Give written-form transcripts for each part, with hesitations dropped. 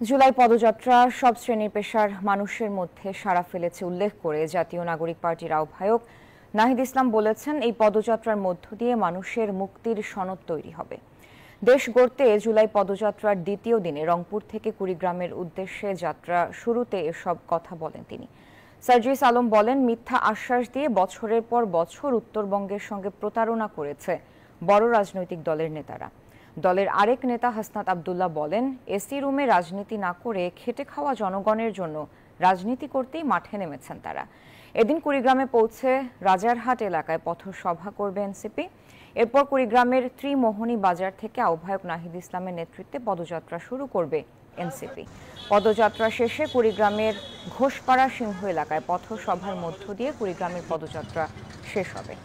জুলাই পদযাত্রা সব শ্রেণী পেশার মানুষের মধ্যে সাড়া ফেলেছে উল্লেখ করে জাতীয় নাগরিক পার্টির আহ্বায়ক নাহিদ ইসলাম বলেছেন, এই পদযাত্রার মধ্য দিয়ে মানুষের মুক্তির সনদ তৈরি হবে। দেশ গড়তে জুলাই পদযাত্রার দ্বিতীয় দিনে রংপুর থেকে কুড়িগ্রামের উদ্দেশ্যে যাত্রা শুরুতে এসব কথা বলেন তিনি। সার্জিস আলম বলেন, মিথ্যা আশ্বাস দিয়ে বছরের পর বছর উত্তরবঙ্গের সঙ্গে প্রতারণা করেছে বড় রাজনৈতিক দলের নেতারা। দলের আরেক নেতা হাসনাত আব্দুল্লাহ বলেন, এসি রুমে রাজনীতি না করে খেটে খাওয়া জনগণের জন্য রাজনীতি করতেই মাঠে নেমেছেন তারা। এদিন কুড়িগ্রামে পৌঁছে রাজারহাট এলাকায় পথসভা করবে এনসিপি। এরপর কুড়িগ্রামের ত্রিমোহনী বাজার থেকে আহ্বায়ক নাহিদ ইসলামের নেতৃত্বে পদযাত্রা শুরু করবে এনসিপি। পদযাত্রা শেষে কুড়িগ্রামের ঘোষপাড়া সিংহ এলাকায় পথসভার মধ্য দিয়ে কুড়িগ্রামের পদযাত্রা শেষ হবে।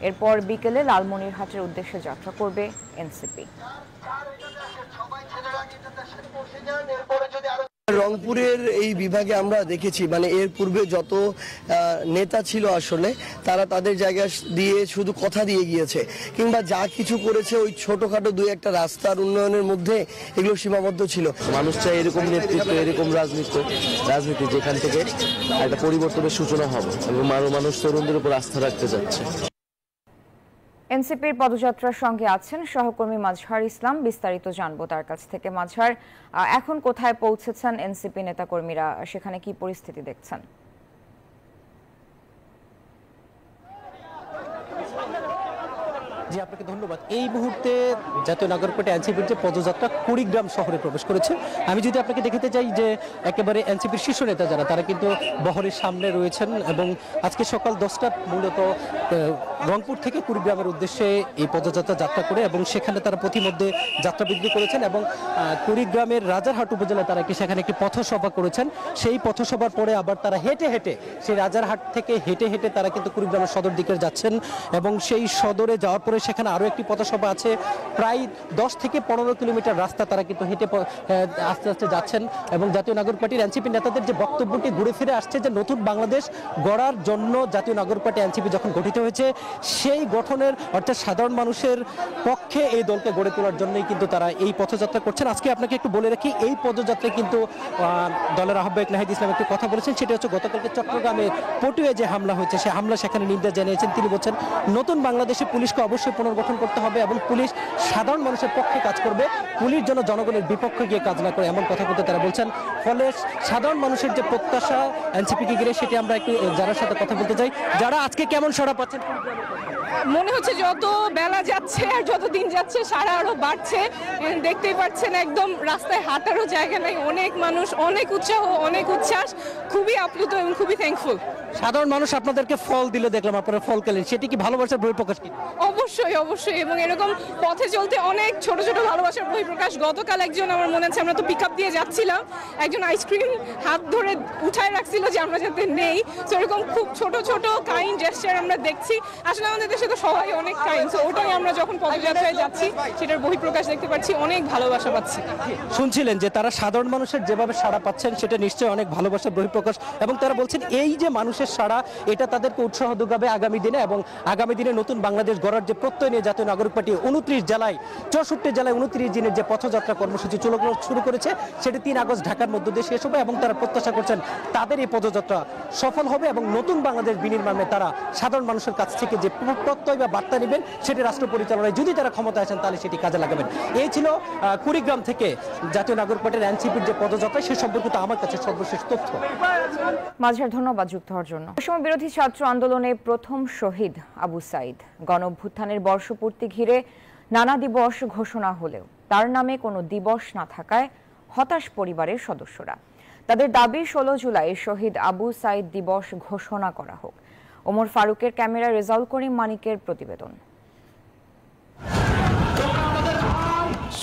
এরপর বিকেলে লালমনিরহাটের উদ্দেশ্যে যাত্রা করবে এনসিপি। রংপুরের এই বিভাগে আমরা দেখেছি, এর পূর্বে যত নেতা ছিল আসলে তারা তাদের জায়গা দিয়ে শুধু কথা দিয়ে গিয়েছে, কিংবা যা কিছু করেছে ওই ছোটখাটো দুই একটা রাস্তার উন্নয়নের মধ্যে এগুলো সীমাবদ্ধ ছিল। মানুষ চাই এরকম নেতৃত্ব, এরকম রাজনীতি যেখান থেকে একটা পরিবর্তনের সূচনা হবে এবং মানুষ তরুণদের উপর আস্থা রাখতে যাচ্ছে। এনসিপির পদযাত্রার সঙ্গে আছেন সহকর্মী মাজহার ইসলাম। বিস্তারিত জানবো তার কাছ থেকে। মাজহার, এখন কোথায় পৌঁছেছেন এনসিপি নেতাকর্মীরা, সেখানে কি পরিস্থিতি দেখছেন? জি, আপনাকে ধন্যবাদ। এই মুহূর্তে জাতীয় নাগরিক পার্টি এনসিপির যে পদযাত্রা কুড়িগ্রাম শহরে প্রবেশ করেছে। আমি যদি আপনাকে দেখাতে চাই যে একেবারে এনসিপির শীর্ষ নেতা যারা, তারা কিন্তু বহরের সামনে রয়েছেন এবং আজকে সকাল 10টা মূলত রংপুর থেকে কুড়িগ্রামের উদ্দেশ্যে এই পদযাত্রা যাত্রা করে এবং সেখানে তারা প্রতিমধ্যে যাত্রা বৃদ্ধি করেছেন এবং কুড়িগ্রামের রাজারহাট উপজেলায় তারা সেখানে একটি পথসভা করেছেন। সেই পথসভার পরে আবার তারা হেঁটে হেঁটে সেই রাজারহাট থেকে হেঁটে হেঁটে তারা কিন্তু কুড়িগ্রামের সদর দিকে যাচ্ছেন এবং সেই সদরে যাওয়ার পরে সেখানে আরো একটি পথসভা আছে। প্রায় 10 থেকে 15 কিলোমিটার রাস্তা তারা কিন্তু হেঁটে আস্তে আস্তে যাচ্ছেন এবং জাতীয় নাগরিক পার্টির এনসিপি নেতাদের যে বক্তব্যটি ঘুরে ফিরে আসছে যে নতুন বাংলাদেশ গড়ার জন্য জাতীয় নাগরিক পার্টি এনসিপি যখন গঠিত হয়েছে, সেই গঠনের অর্থাৎ সাধারণ মানুষের পক্ষে এই দলকে গড়ে তোলার জন্যই কিন্তু তারা এই পথযাত্রা করছেন। আজকে আপনাকে একটু বলে রাখি, এই পদযাত্রায় কিন্তু দলের আহ্বায়ক নাহিদ ইসলাম একটি কথা বলেছেন, সেটা হচ্ছে গতকালকে চট্টগ্রামে পটুয়ায় যে হামলা হয়েছে, সেই হামলা সেখানে নিন্দা জানিয়েছেন। তিনি বলছেন, নতুন বাংলাদেশে পুলিশকে অবশ্যই পুনর্গঠন করতে হবে এবং পুলিশ সাধারণ মানুষের পক্ষে কাজ করবে, পুলিশ যেন জনগণের বিপক্ষে গিয়ে কাজ না করে, এমন কথা বলতে তারা বলছেন। ফলে সাধারণ মানুষের যে প্রত্যাশা এনসিপিকে ঘিরে, সেটি আমরা একটু যারার সাথে কথা বলতে চাই। যারা আজকে কেমন সাড়া পাচ্ছেন? মনে হচ্ছে যত বেলা যাচ্ছে আর যত দিন যাচ্ছে সারা আরো বাড়ছে। দেখতেই পাচ্ছেন একদম রাস্তায় হাঁটারও জায়গা নেই, অনেক মানুষ, অনেক উৎসাহ, অনেক উচ্ছ্বাস, খুবই আপ্লুত এবং খুবই থ্যাঙ্কফুল। সাধারণ মানুষ আপনাদেরকে ফল দিলে দেখলাম, আপনারা ফল খেলেন, সেটি কি ভালোবাসার বহিঃপ্রকাশ? কি অবশ্যই অবশ্যই, এবং এরকম পথে চলতে অনেক ছোট ছোট ভালোবাসার বহিঃপ্রকাশ। গতকাল একজন, আমার মনে আছে আমরা তো পিক আপ দিয়ে যাচ্ছিলাম, একজন আইসক্রিম হাত ধরে উঠায় রাখছিল যে আমরা যাতে নেই। তো এরকম খুব ছোট ছোট কাইন্ড জেস্টার আমরা দেখছি। আসলে আমাদের দেশে তো সবাই অনেক কাইন্ড, তো ওটাই আমরা যখন পদযাত্রায় যাচ্ছি সেটার বহিঃপ্রকাশ দেখতে পাচ্ছি, অনেক ভালোবাসা পাচ্ছি। শুনছিলেন যে তারা সাধারণ মানুষের যেভাবে সাড়া পাচ্ছেন, সেটা নিশ্চয়ই অনেক ভালোবাসার বহিঃপ্রকাশ এবং তারা বলছেন এই যে মানুষের সাড়া, এটা তাদেরকে উৎসাহ যোগাবে আগামী দিনে এবং আগামী দিনে নতুন বাংলাদেশ গড়ার যে প্রত্যয় নিয়ে জাতীয় নাগরিক পার্টি 29 জেলায় 64 জেলায় 29 দিনের যে পথযাত্রা কর্মসূচি শুরু করেছে, সেটি 3 আগস্ট ঢাকার মধ্য দিয়ে শেষ হবে এবং তারা প্রত্যাশা করছেন তাদের এই পদযাত্রা সফল হবে এবং নতুন বাংলাদেশ বিনির্মাণে তারা সাধারণ মানুষের কাছ থেকে যে প্রত্যয় বা বার্তা নেবেন, সেটি রাষ্ট্র পরিচালনায় যদি তারা ক্ষমতা আসেন তাহলে সেটি কাজে লাগাবেন। এই ছিল কুড়িগ্রাম থেকে জাতীয় নাগরিক পার্টির এনসিপির যে পদযাত্রা, সে সম্পর্কিত আমার কাছে সর্বশেষ তথ্য। মাঝার ধন্যবাদ যুক্ত হওয়ার জন্য। বৈষম্য বিরোধী ছাত্র আন্দোলনে প্রথম শহীদ আবু সাইদ। গণ অভ্যুত্থানের বর্ষপূর্তি ঘিরে নানা দিবস ঘোষণা হলেও তার নামে কোনো দিবস না থাকায় হতাশ পরিবারের সদস্যরা। তাদের দাবি 16 জুলাই শহীদ আবু সাইদ দিবস ঘোষণা করা হোক। ওমর ফারুকের ক্যামেরায় রেজাউল করিম মানিকের প্রতিবেদন।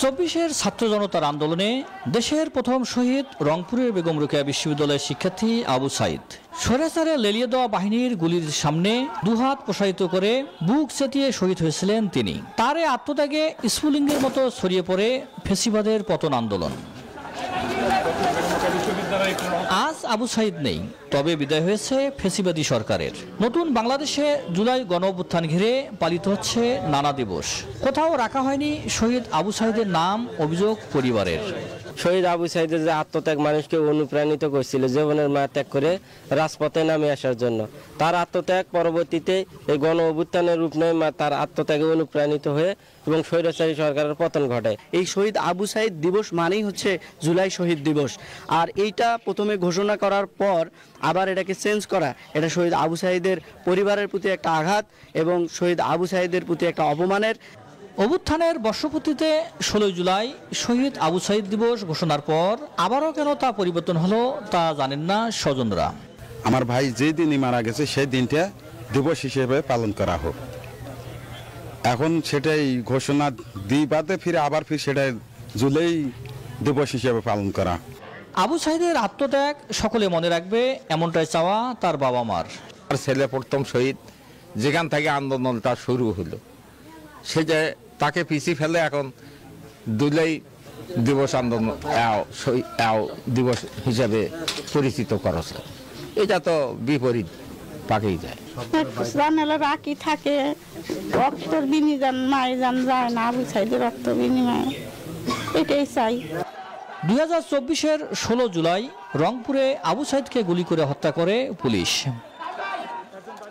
24-এর ছাত্র জনতার আন্দোলনে দেশের প্রথম শহীদ রংপুরের বেগম রোকেয়া বিশ্ববিদ্যালয়ের শিক্ষার্থী আবু সাইদ। স্বৈরাচারে লেলিয়ে দেওয়া বাহিনীর গুলির সামনে দুহাত প্রসারিত করে বুক চেতিয়ে শহীদ হয়েছিলেন তিনি। তার আত্মত্যাগে স্ফুলিঙ্গের মতো ছড়িয়ে পড়ে ফ্যাসিবাদের পতন আন্দোলন। আজ আবু সাইদ নেই, তবে বিদায় হয়েছে ফ্যাসিবাদী সরকারের। নতুন বাংলাদেশে জুলাই গণঅভ্যুত্থান ঘিরে পালিত হচ্ছে নানা দিবস। কোথাও রাখা হয়নি শহীদ আবু সাইদের নাম, অভিযোগ পরিবারের। শহীদ আবু সাইদের যে আত্মত্যাগ মানুষকে অনুপ্রাণিত করছিল জীবনের মায়া ত্যাগ করে রাজপথে নামে আসার জন্য। তার আত্মত্যাগ পরবর্তীতে এই গণ অভ্যুত্থানের রূপ নেয়, তার আত্মত্যাগে অনুপ্রাণিত হয়ে এবং স্বৈরাচারী সরকারের পতন ঘটায়। এই শহীদ আবু সাইদ দিবস মানেই হচ্ছে জুলাই শহীদ দিবস। আর এইটা প্রথমে ঘোষণা করার পর আবার এটাকে চেঞ্জ করা, এটা শহীদ আবু সাইদের পরিবারের প্রতি একটা আঘাত এবং শহীদ আবু সাইদের প্রতি একটা অপমানের। অভ্যুত্থানের বর্ষপূর্তিতে 16 জুলাই শহীদ আবু সাইদ দিবস ঘোষণার পর আবারও কেন তা পরিবর্তন হলো তা জানেন না স্বজনরা। আমার ভাই যেই দিনই মারা গেছে সেই দিনটা দিবস হিসেবে পালন করা হোক। এখন সেটাই ঘোষণা দিই বাদে ফিরে আবার সেটাই জুলাই দিবস হিসেবে পালন করা। আবু সাইদের আত্মত্যাগ সকলে মনে রাখবে এমনটাই চাওয়া তার বাবা মার। ছেলে প্রথম শহীদ, যেখান থেকে আন্দোলনটা শুরু হলো সে যে তাকে পিছিয়ে ফেলে এখন জুলাই দিবস আন্দোলন দিবস হিসাবে পরিচিত করেছে, এটা তো বিপরীত পাকেই যায়। রাখি থাকে রক্তের বিনিময় মায়ে যায় না, আবু সাইদের রক্ত বিনিময় এটাই চাই। 2024-এর 16 জুলাই রংপুরে আবু সাইদকে গুলি করে হত্যা করে পুলিশ।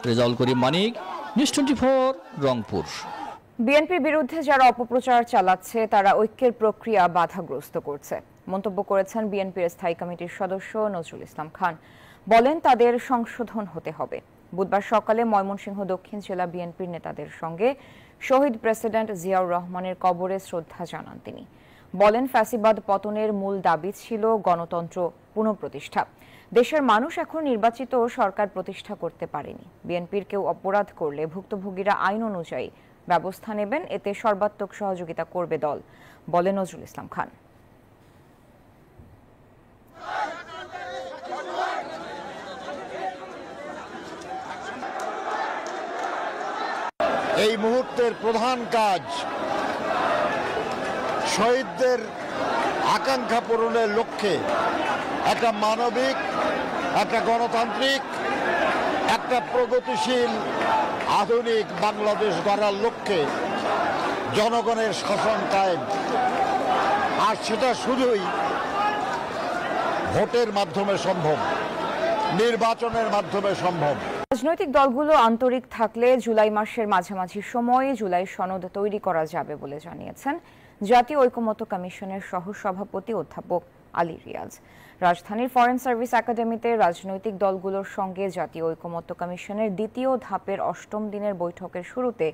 রেজাউল করিম মানিক, নিউজ 24, রংপুর। বিএনপির বিরুদ্ধে যারা অপপ্রচার চালাচ্ছে তারা ঐক্যের প্রক্রিয়া বাধাগ্রস্ত করছে, মন্তব্য করেছেন বিএনপির স্থায়ী কমিটির সদস্য নজরুল ইসলাম খান। বলেন তাদের সংশোধন হতে হবে। বুধবার সকালে ময়মনসিংহ দক্ষিণ জেলা বিএনপির নেতাদের সঙ্গে শহীদ প্রেসিডেন্ট জিয়াউর রহমানের কবরে শ্রদ্ধা জানান তিনি। বলেন ফ্যাসিবাদ পতনের মূল দাবি ছিল গণতন্ত্র পুনঃপ্রতিষ্ঠা। দেশের মানুষ এখন নির্বাচিত সরকার প্রতিষ্ঠা করতে পারেনি। বিএনপির কেউ অপরাধ করলে ভুক্তভোগীরা আইন অনুযায়ী ব্যবস্থা নেবেন, এতে সর্বাত্মক সহযোগিতা করবে দল, বলেন নজরুল ইসলাম খান। এই মুহূর্তের প্রধান কাজ শহীদদের আকাঙ্ক্ষা পূরণের লক্ষ্যে একটা মানবিক, একটা গণতান্ত্রিক, একটা প্রগতিশীল আধুনিক বাংলাদেশ গড়ার লক্ষ্যে জনগণের শাসন কায়েম। আর সেটা শুধুই ভোটের মাধ্যমে সম্ভব, নির্বাচনের মাধ্যমে সম্ভব। রাজনৈতিক দলগুলো আন্তরিক থাকলে জুলাই মাসের মাঝামাঝি সময়ে জুলাই সনদ তৈরি করা যাবে বলে জানিয়েছেন জাতীয় ঐকমত্য কমিশনের সহসভাপতি অধ্যাপক আলী রিয়াজ। রাজধানীর ফরেন সার্ভিস একাডেমিতে রাজনৈতিক দলগুলোর সঙ্গে জাতীয় ঐকমত্য কমিশনের দ্বিতীয় ধাপের 8ম দিনের বৈঠকের শুরুতে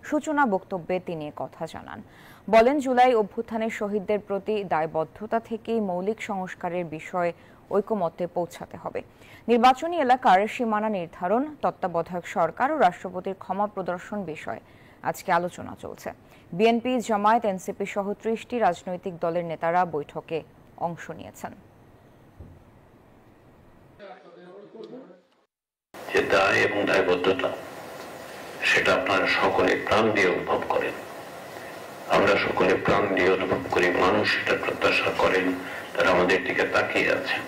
সূচনা বক্তব্যে তিনি কথা জানান। বলেন জুলাই অভ্যুত্থানের শহীদদের প্রতি দায়বদ্ধতা থেকেই মৌলিক সংস্কারের বিষয়ে ঐকমত্যে পৌঁছাতে হবে। নির্বাচনী এলাকার সীমানা নির্ধারণ, তত্ত্বাবধায়ক সরকার ও রাষ্ট্রপতির ক্ষমা প্রদর্শন বিষয়ে আজকে আলোচনা চলছে। বিএনপি, জামায়াত, এনসিপি সহ 30টি রাজনৈতিক দলের নেতারা বৈঠকে অংশ নিয়েছেন। যে দায় এবং দায়বদ্ধতা সেটা আপনারা সকলে প্রাণ দিয়ে অনুভব করেন, আমরা সকলে প্রাণ দিয়ে অনুভব করি, মানুষ সেটা প্রত্যাশা করেন, তারা আমাদের দিকে তাকিয়ে আছেন।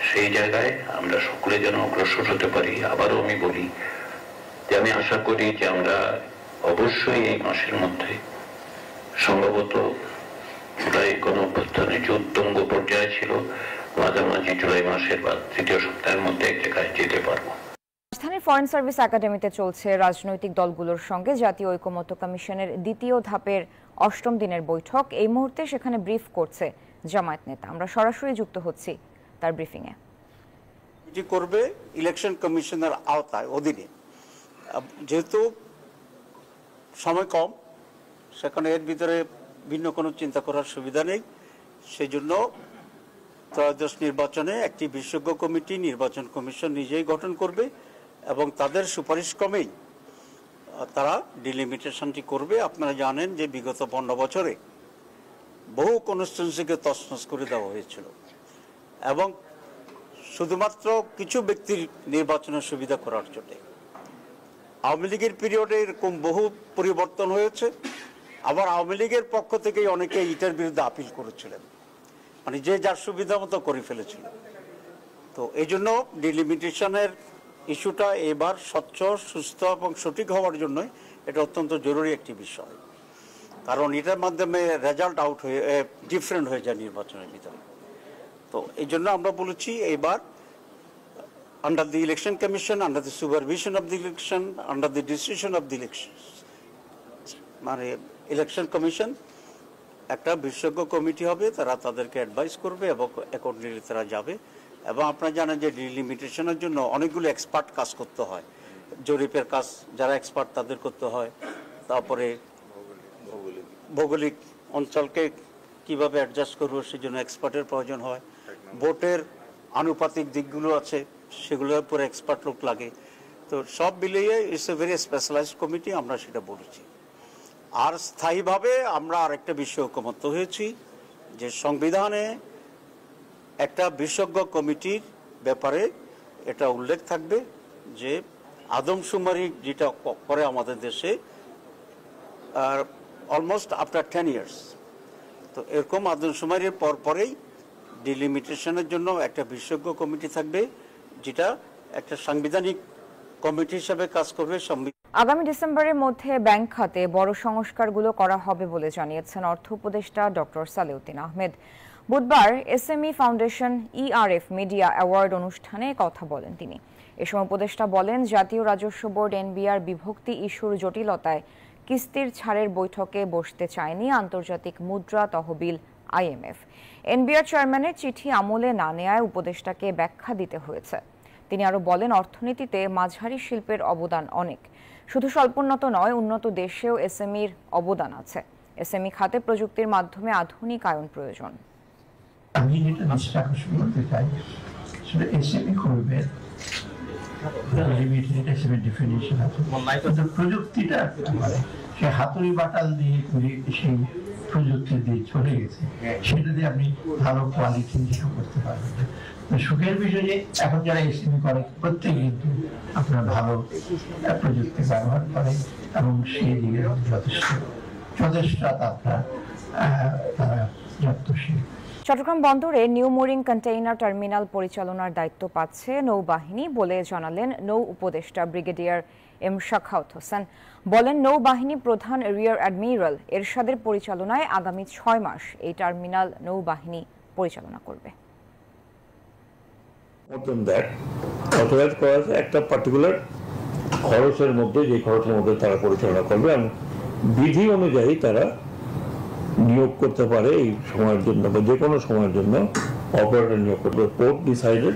সেই জায়গায় আমরা সকলে যেন অগ্রসর হতে পারি। আবারও আমি বলি যে আমি আশা করি যে আমরা অবশ্যই এই মাসের মধ্যে সম্ভবত জুলাই গণঅভ্যুত্থানের যে উত্তুঙ্গ পর্যায়ে ছিল মাঝামাঝি জুলাই মাসের বা 3য় সপ্তাহের মধ্যে এক জায়গায় যেতে পারবো। রাজধানীর ফরেন সার্ভিস একাডেমিতে চলছে রাজনৈতিক দলগুলোর সঙ্গে জাতীয় ঐকমত্য কমিশনের দ্বিতীয় ধাপের 8ম দিনের বৈঠক। এই মুহূর্তে সেখানে ব্রিফ করছে জামায়াত নেতা। আমরা সরাসরি যুক্ত হচ্ছি তার ব্রিফিংয়ে। এটি করবে ইলেকশন কমিশনের আওতায় অধীনে, যেহেতু সময় কম সেখানে এর ভিতরে ভিন্ন কোনো চিন্তা করার সুবিধা নেই। সেই জন্য ত্রয়োদশ নির্বাচনে একটি বিশেষজ্ঞ কমিটি নির্বাচন কমিশন নিজেই গঠন করবে এবং তাদের সুপারিশ ক্রমেই তারা ডিলিমিটেশনটি করবে। আপনারা জানেন যে বিগত 15 বছরে বহু কনস্টিটিউয়েন্সিকে তছনছ করে দেওয়া হয়েছিল এবং শুধুমাত্র কিছু ব্যক্তির নির্বাচনের সুবিধা করার জন্য। আওয়ামী লীগের পিরিয়ডে এরকম বহু পরিবর্তন হয়েছে। আবার আওয়ামী লীগের পক্ষ থেকেই অনেকে এটার বিরুদ্ধে আপিল করেছিলেন, মানে যে যার সুবিধা মতো করে ফেলেছিল। তো এই জন্য ডিলিমিটেশনের ইস্যুটা এবার স্বচ্ছ, সুস্থ এবং সঠিক হওয়ার জন্যই এটা অত্যন্ত জরুরি একটি বিষয়। কারণ এটার মাধ্যমে রেজাল্ট আউট হয়ে ডিফারেন্ট হয়ে যায় নির্বাচনের ভিতরে। তো এই জন্য আমরা বলেছি এইবার under the election commission, under the supervision of the election, under the decision of the election, মানে ইলেকশন কমিশন একটা বিশেষজ্ঞ কমিটি হবে, তারা তাদেরকে অ্যাডভাইস করবে এবং অ্যাকর্ডিংলি তারা যাবে। এবং আপনারা জানেন যে ডিলিমিটেশনের জন্য অনেকগুলো এক্সপার্ট কাজ করতে হয়, জরিপের কাজ যারা এক্সপার্ট তাদের করতে হয়, তারপরে ভৌগোলিক অঞ্চলকে কিভাবে অ্যাডজাস্ট করবো সেজন্য এক্সপার্টের প্রয়োজন হয়, ভোটের আনুপাতিক দিকগুলো আছে সেগুলোর উপরে এক্সপার্ট লোক লাগে। তো সব মিলিয়ে it's a very specialised committee, আমরা সেটা বলেছি। আর স্থায়ীভাবে আমরা আরেকটা বিষয় ঐকমত্য হয়েছি যে সংবিধানে একটা বিশেষজ্ঞ কমিটির ব্যাপারে এটা উল্লেখ থাকবে যে আদমশুমারি যেটা করে আমাদের দেশে অলমোস্ট আফটার 10 years, তো এরকম আদমশুমারির পরেই ডিলিমিটেশনের জন্য একটা বিশেষজ্ঞ কমিটি থাকবে, যেটা একটা সাংবিধানিক কমিটি হিসেবে কাজ করবে। আগামী ডিসেম্বরের মধ্যে ব্যাংক খাতে বড় সংস্কারগুলো করা হবে বলে জানিয়েছেন অর্থ উপদেষ্টা ডক্টর সালেউদ্দিন আহমেদ। বুধবার SME foundation ERF media award অনুষ্ঠানে কথা বলেন তিনি। এ সময় উপদেষ্টা বলেন, জাতীয় রাজস্ব বোর্ড এনবিআর বিভক্তি ইস্যুর জটিলতায় কিস্তির ছাড়ের বৈঠকে বসতে চায়নি আন্তর্জাতিক মুদ্রা তহবিল আইএমএফ। এনবিআর চেয়ারম্যানের চিঠি আমলে না নেয়ায় উপদেষ্টাকে ব্যাখ্যা দিতে হয়েছে। তিনি আরো বলেন, অর্থনীতিতে মাঝারি শিল্পের অবদান অনেক, শুধু স্বল্পোন্নত নয়, উন্নত দেশেও এসএমইর অবদান আছে। এসএমই খাতে প্রযুক্তির মাধ্যমে আধুনিকায়ন প্রয়োজন। আমি যেটা দৃষ্টি আকর্ষণ করতে চাই সেটা এসএমই করবে, লিমিটেড এসএমই ডেফিনিশন আছে, প্রযুক্তিটা সে হাতুড়ি বাটাল দিয়ে সেই প্রযুক্তি দিয়ে চলে গেছে, সেটা দিয়ে আপনি ভালো কোয়ালিটি ইস্যু করতে পারবেন। তো সুখের বিষয় যে এখন যারা এসএমই করে প্রত্যেকে কিন্তু আপনার ভালো প্রযুক্তি ব্যবহার করে এবং সেই দিকে যথেষ্ট তারা যত্নশীল। চট্টগ্রাম বন্দরে নিউ মোরিং কন্টেইনার টার্মিনাল পরিচালনার দায়িত্ব পাচ্ছে নৌবাহিনী বলে জানালেন নৌ উপদেষ্টা ব্রিগেডিয়ার এম শাখাওয়াত হোসেন। বলেন, নৌবাহিনী প্রধান রিয়ার অ্যাডমিরাল এরশাদের পরিচালনায় আগামী 6 মাস এই টার্মিনাল নৌবাহিনী পরিচালনা করবে। একটা পার্টিকুলার খরচের মধ্যে, যে খরচের মধ্যে তারা পরিচালনা করবে এবং বিধি অনুযায়ী তারা নিয়োগ করতে পারে এই সময়ের জন্য বা যে কোনো সময়ের জন্য অপারেটর নিয়োগ করবে। পোর্ট ডিসাইডেড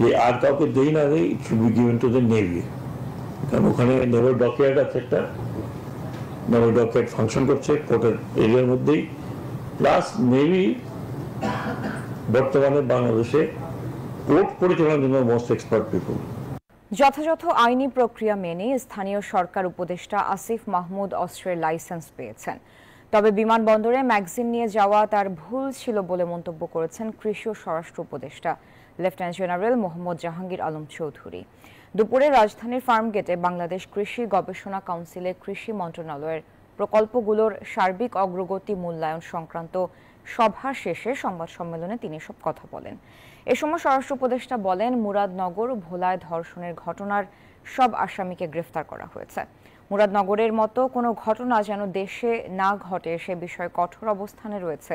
যে আর কাউকে দেই না দেই, it should be given to the navy, কারণ ওখানে নেভাল ডকইয়ার্ড আছে, একটা নেভাল ডকইয়ার্ড ফাংশন করছে পোর্টের এরিয়ার মধ্যেই, প্লাস নেভি বর্তমানে বাংলাদেশে পোর্ট পরিচালনার জন্য মোস্ট এক্সপার্ট পিপল। যথাযথ আইনি প্রক্রিয়া মেনে স্থানীয় সরকার উপদেষ্টা আসিফ মাহমুদ অস্ত্রের লাইসেন্স পেয়েছেন। তবে বিমানবন্দরে ম্যাগাজিন নিয়ে যাওয়া তার ভুল ছিল বলে মন্তব্য করেছেন কৃষি ও স্বরাষ্ট্র উপদেষ্টা লেফটেন্যান্ট জেনারেল মোহাম্মদ জাহাঙ্গীর আলম চৌধুরী। দুপুরে রাজধানীর ফার্মগেটে বাংলাদেশ কৃষি গবেষণা কাউন্সিলের কৃষি মন্ত্রণালয়ের প্রকল্পগুলোর সার্বিক অগ্রগতি মূল্যায়ন সংক্রান্ত সভা শেষে সংবাদ সম্মেলনে তিনি সব কথা বলেন। এ সময় স্বরাষ্ট্র উপদেষ্টা বলেন, মুরাদনগর ভোলায় ধর্ষণের ঘটনার সব আসামিকে গ্রেফতার করা হয়েছে। মুরাদনগরের মতো কোনো ঘটনা যেন দেশে না ঘটে সে বিষয়ে কঠোর অবস্থানে রয়েছে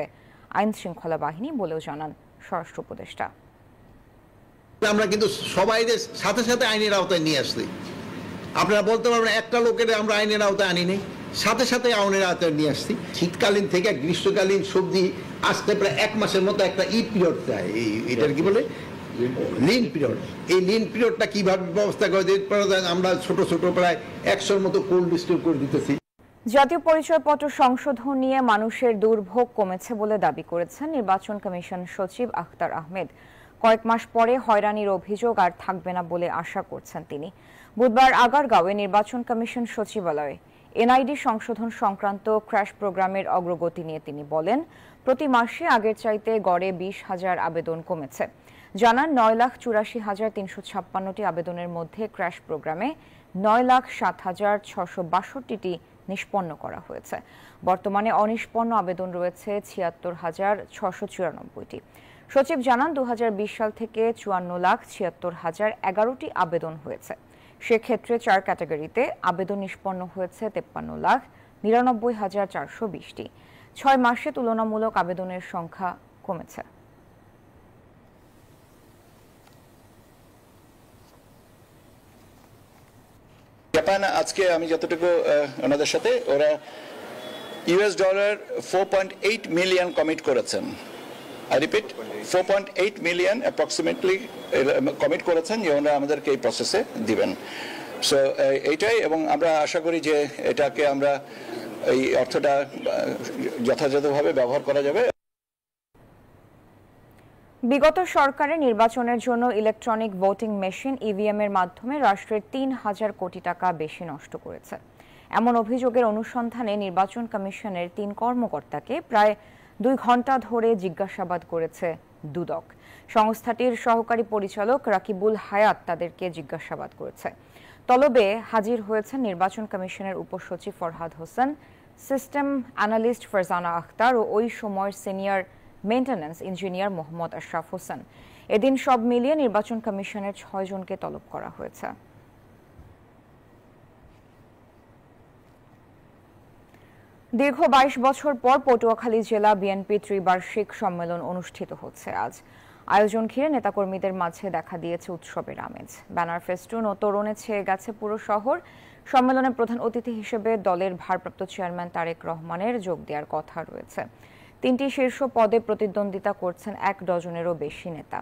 আইন শৃঙ্খলা বাহিনী বলেও জানান স্বরাষ্ট্র উপদেষ্টা। আমরা কিন্তু সবাইদের সাথে সাথে আইনের আওতায় নিয়ে আসছি। আপনারা বলতে পারবেন একটা লোকের আমরা আইনের আওতায় আনিনি, সাথে সাথে আইনের আওতায় নিয়ে আসছি। শীতকালীন থেকে গ্রীষ্মকালীন সবজি আসতে প্রায় 1 মাসের মতো একটা পিরিয়ড দেয়, এটার কি বলে লিন পিরিয়ড। এই লিন পিরিয়ডটা কিভাবে ব্যবস্থা করে দিতে আমরা ছোট ছোট প্রায় 100-র মতো কোল্ড স্টোর করে দিতেছি। জাতীয় পরিচয়পত্র সংশোধন নিয়ে মানুষের দুর্ভোগ কমেছে বলে দাবি করেছেন নির্বাচন কমিশন সচিব আখতার আহমেদ। কয়েক মাস পরে হয়রানির অভিযোগ আর থাকবে না বলে আশা করছেন তিনি। বুধবার আগারগাঁওয়ে নির্বাচন কমিশন সচিবালয়ে এনআইডি সংশোধন সংক্রান্ত ক্র্যাশ প্রোগ্রামের অগ্রগতি নিয়ে তিনি বলেন, প্রতি মাসে আগের চাইতে গড়ে 20,000 আবেদন কমেছে। জানান 9,84,356টি আবেদনের মধ্যে ক্র্যাশ প্রোগ্রামে 9,07,662টি নিষ্পন্ন করা হয়েছে। বর্তমানে অনিষ্পন্ন আবেদন রয়েছে 76,694টি। সচিব জানান, 2020 সাল থেকে 54,76,011টি আবেদন হয়েছে। সেক্ষেত্রে 4 ক্যাটাগরিতে আবেদন নিষ্পন্ন হয়েছে 53,00,000, 99,420টি। 6 মাসে তুলনামূলক আবেদনের সংখ্যা কমেছে। জাপান আজকে আমি যতটুকু ওনাদের সাথে ওরা $4.8 মিলিয়ন কমিট করেছেন। I repeat 4.8 million approximately commit করেছেন যে ওনারা আমাদেরকে এই প্রসেসে দিবেন। সো এইটাই, এবং আমরা আশা করি যে এটাকে আমরা এই অর্থটা যথাযথভাবে ব্যবহার করা যাবে। বিগত সরকারের নির্বাচনের জন্য ইলেকট্রনিক ভোটিং মেশিন ইভিএম এর মাধ্যমে রাষ্ট্রের 3,000 কোটি টাকা বেশি নষ্ট করেছে। এমন অভিযোগের অনুসন্ধানে নির্বাচন কমিশনের 3 কর্মকর্তাকে প্রায় 2 ঘন্টা ধরে জিজ্ঞাসাবাদ করেছে দুদক। সংস্থাটির সহকারী পরিচালক রাকিবুল হায়াত তাদেরকে জিজ্ঞাসাবাদ করেছে। তলবে হাজির হয়েছেন নির্বাচন কমিশনের উপসচিব ফরহাদ হোসেন, সিস্টেম অ্যানালিস্ট ফারজানা আখতার ও ওই সময়ের senior maintenance engineer Mohammad Ashraf Hossain. এদিন সব মিলিয়ে নির্বাচন কমিশনের 6 জনকে তলব করা হয়েছে। দীর্ঘ 22 বছর পর পটুয়াখালী জেলা বিএনপি ত্রিবার্ষিক সম্মেলন অনুষ্ঠিত হচ্ছে আজ। আয়োজন ঘিরে নেতাকর্মীদের মাঝে দেখা দিয়েছে উৎসবের আমেজ। ব্যানার, ফেস্টুন ও তোরণে ছেয়ে গেছে পুরো শহর। সম্মেলনে প্রধান অতিথি হিসেবে দলের ভারপ্রাপ্ত চেয়ারম্যান তারেক রহমানের যোগ দেওয়ার কথা রয়েছে। 3টি শীর্ষ পদে প্রতিদ্বন্দ্বিতা করছেন 1 ডজনেরও বেশি নেতা।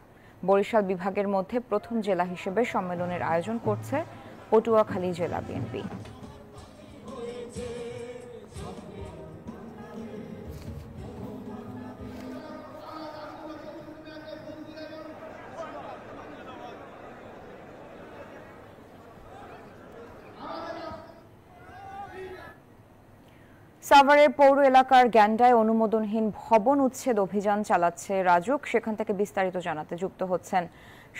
বরিশাল বিভাগের মধ্যে প্রথম জেলা হিসেবে সম্মেলনের আয়োজন করছে পটুয়াখালী জেলা বিএনপি। সাভারের পৌর এলাকার গ্যান্ডায় অনুমোদনহীন ভবন উচ্ছেদ অভিযান চালাচ্ছে রাজুক। সেখান থেকে বিস্তারিত জানাতে যুক্ত হচ্ছেন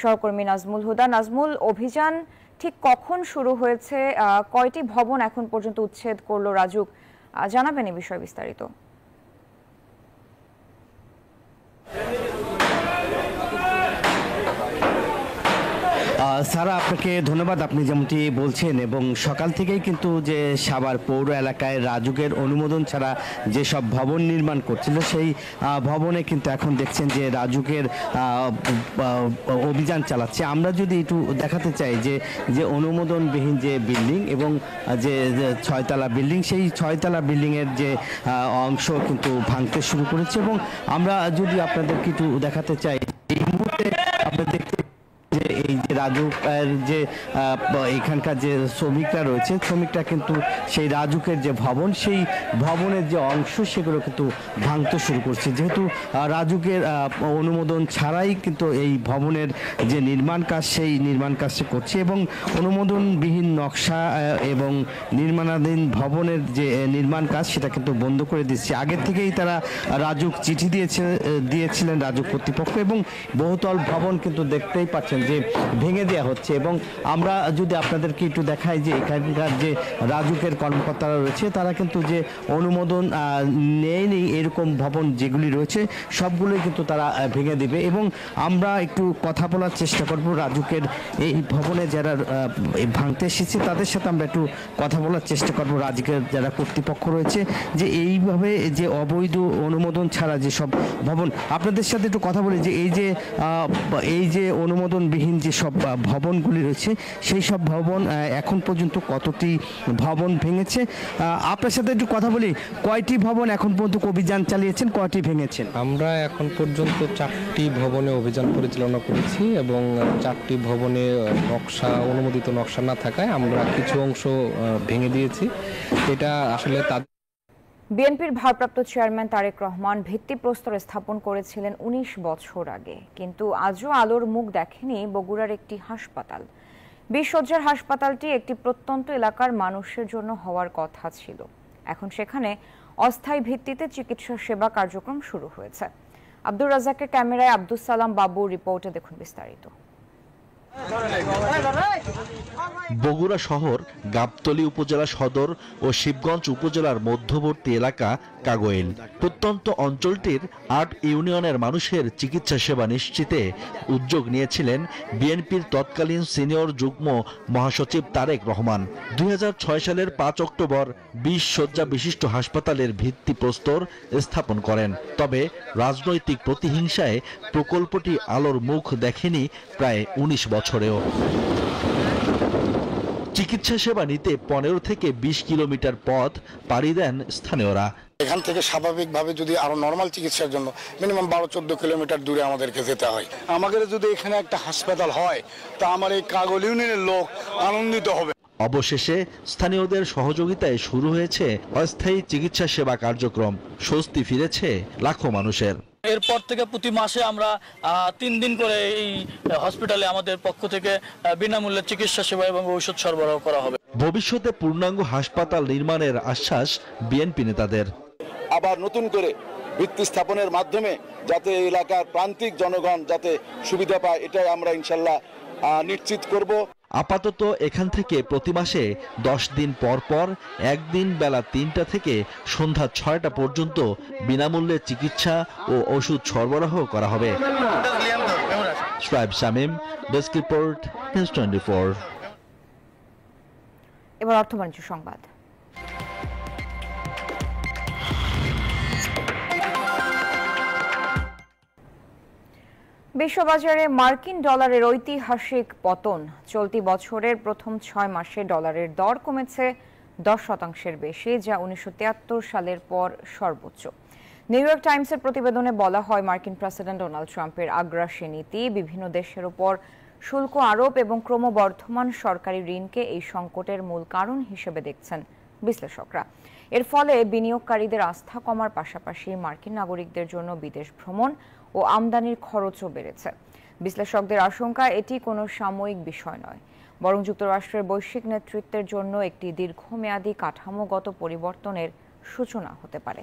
সহকর্মী নাজমুল হুদা। নাজমুল, অভিযান ঠিক কখন শুরু হয়েছে, কয়টি ভবন এখন পর্যন্ত উচ্ছেদ করলো রাজুক, জানাবেন এই বিষয়ে বিস্তারিত। সারা, আপনাকে ধন্যবাদ। আপনি যেমনটি বলছেন, এবং সকাল থেকেই কিন্তু যে সাভার পৌর এলাকায় রাজুকের অনুমোদন ছাড়া যেসব ভবন নির্মাণ করছিল সেই ভবনে কিন্তু এখন দেখছেন যে রাজুকের অভিযান চালাচ্ছে। আমরা যদি একটু দেখাতে চাই যে অনুমোদনবিহীন যে বিল্ডিং এবং যে 6তলা বিল্ডিং, সেই 6তলা বিল্ডিংয়ের যে অংশ কিন্তু ভাঙতে শুরু করেছে। এবং আমরা যদি আপনাদেরকে একটু দেখাতে চাই, এই মুহূর্তে আপনারা দেখতে যে এই যে রাজুকের যে এখানকার যে শ্রমিকরা রয়েছে, শ্রমিকরা কিন্তু সেই রাজুকের যে ভবন, সেই ভবনের যে অংশ সেগুলো কিন্তু ভাঙতে শুরু করছে। যেহেতু রাজুকের অনুমোদন ছাড়াই কিন্তু এই ভবনের যে নির্মাণ কাজ, সেই নির্মাণ কাজটি করছে এবং অনুমোদনবিহীন নকশা এবং নির্মাণাধীন ভবনের যে নির্মাণ কাজ সেটা কিন্তু বন্ধ করে দিচ্ছে। আগের থেকেই তারা রাজুক চিঠি দিয়েছিলেন রাজুক কর্তৃপক্ষ, এবং বহুতল ভবন কিন্তু দেখতেই পাচ্ছেন যে ভেঙে দেওয়া হচ্ছে। এবং আমরা যদি আপনাদেরকে একটু দেখাই যে এখানকার যে রাজুকের কর্মকর্তারা রয়েছে, তারা কিন্তু যে অনুমোদন নেয়নি এরকম ভবন যেগুলি রয়েছে সবগুলোই কিন্তু তারা ভেঙে দেবে। এবং আমরা একটু কথা বলার চেষ্টা করব রাজুকের এই ভবনে যারা ভাঙতে এসেছে তাদের সাথে আমরা একটু কথা বলার চেষ্টা করব। রাজুকের যারা কর্তৃপক্ষ রয়েছে, যে এইভাবে যে অবৈধ অনুমোদন ছাড়া যেসব ভবন, আপনাদের সাথে একটু কথা বলি যে এই যে অনুমোদনবিহীন যে সব ভবনগুলি রয়েছে সেই সব ভবন এখন পর্যন্ত কতটি ভবন ভেঙেছে, আপনার সাথে একটু কথা বলি। কয়টি ভবন এখন পর্যন্ত অভিযান চালিয়েছেন, কয়টি ভেঙেছেন? আমরা এখন পর্যন্ত 4টি ভবনে অভিযান পরিচালনা করেছি এবং 4টি ভবনে নকশা, অনুমোদিত নকশা না থাকায় আমরা কিছু অংশ ভেঙে দিয়েছি। এটা আসলে বিএনপির ভারপ্রাপ্ত চেয়ারম্যান তারেক রহমান ভিত্তিপ্রস্তর স্থাপন করেছিলেন 19 বছর আগে, কিন্তু আজও আলোর মুখ দেখেনি বগুড়ার একটি হাসপাতাল। 20 শয্যার হাসপাতালটি একটি প্রত্যন্ত এলাকার মানুষের জন্য হওয়ার কথা ছিল। এখন সেখানে অস্থায়ী ভিত্তিতে চিকিৎসা সেবা কার্যক্রম শুরু হয়েছে। আব্দুর রাজ্জাকের ক্যামেরায় আব্দুস সালাম বাবুর রিপোর্টে দেখুন বিস্তারিত। বগুড়া শহর, গাবতলী উপজেলা সদর ও শিবগঞ্জ উপজেলার মধ্যবর্তী এলাকা কাগোয়েল। প্রত্যন্ত অঞ্চলটির ৮ ইউনিয়নের মানুষের চিকিৎসা সেবা নিশ্চিতে উদ্যোগ নিয়েছিলেন বিএনপির তৎকালীন সিনিয়র যুগ্ম মহাসচিব তারেক রহমান। 2006 সালের 5 অক্টোবর 20 শয্যা বিশিষ্ট হাসপাতালের ভিত্তিপ্রস্তর স্থাপন করেন। তবে রাজনৈতিক প্রতিহিংসায় প্রকল্পটি আলোর মুখ দেখেনি প্রায় 19 বছরেও। চিকিৎসা সেবা নিতে 15 থেকে 20 কিলোমিটার পথ পাড়ি দেন স্থানীয়রা। এখান থেকে স্বাভাবিকভাবে যদি আরো নরমাল চিকিৎসার জন্য মিনিমাম 12-14 কিলোমিটার দূরে আমাদেরকে যেতে হয়। আমাদের যদি এখানে একটা হাসপাতাল হয় তা আমার এই কাগল ইউনিয়নের লোক আনন্দিত হবে। অবশেষে স্থানীয়দের সহযোগিতায় শুরু হয়েছে অস্থায়ী চিকিৎসা সেবা কার্যক্রম। স্বস্তি ফিরেছে লাখো মানুষের। এরপর থেকে প্রতি মাসে আমরা 3 দিন করে এই হসপিটালে আমাদের পক্ষ থেকে বিনামূল্যে চিকিৎসা সেবা এবং ঔষধ সরবরাহ করা হবে। ভবিষ্যতে পূর্ণাঙ্গ হাসপাতাল নির্মাণের আশ্বাস বিএনপি নেতাদের। আবার নতুন করে ভিত্তি স্থাপনের মাধ্যমে যাতে এলাকার প্রান্তিক জনগণ যাতে সুবিধা পায়, এটাই আমরা ইনশাল্লাহ নিশ্চিত করব। আপাতত এখান থেকে প্রতি মাসে 10 দিন পর পর একদিন বেলা 3টা থেকে সন্ধ্যা 6টা পর্যন্ত বিনামূল্যে চিকিৎসা ও ওষুধ সরবরাহ করা হবে। সোয়েব শামীম, ডেস্ক রিপোর্ট, নিউজ 24। এবার অর্থবাণিজ্য সংবাদ। বিশ্ববাজারে মার্কিন ডলারের ঐতিহাসিক পতন। চলতি বছরের প্রথম 6 মাসে ডলারের দর কমেছে 10% বেশি, যা 1973 সালের পর সর্বোচ্চ। নিউ ইয়র্ক টাইমসের প্রতিবেদনে বলা হয়, মার্কিন প্রেসিডেন্ট ডোনাল্ড ট্রাম্পের আগ্রাসী নীতি, বিভিন্ন দেশের উপর শুল্ক আরোপ এবং ক্রমবর্ধমান সরকারি ঋণকে এই সংকটের মূল কারণ হিসেবে দেখছেন বিশ্লেষকরা। এর ফলে বিনিয়োগকারীদের আস্থা কমার পাশাপাশি মার্কিন নাগরিকদের জন্য বিদেশ ভ্রমণ ও আমদানির খরচও বেড়েছে। বিশ্লেষকদের আশঙ্কা, এটি কোনো সাময়িক বিষয় নয়, বরং যুক্তরাষ্ট্রের বৈশ্বিক নেতৃত্বের জন্য একটি দীর্ঘমেয়াদী কাঠামোগত পরিবর্তনের সূচনা হতে পারে।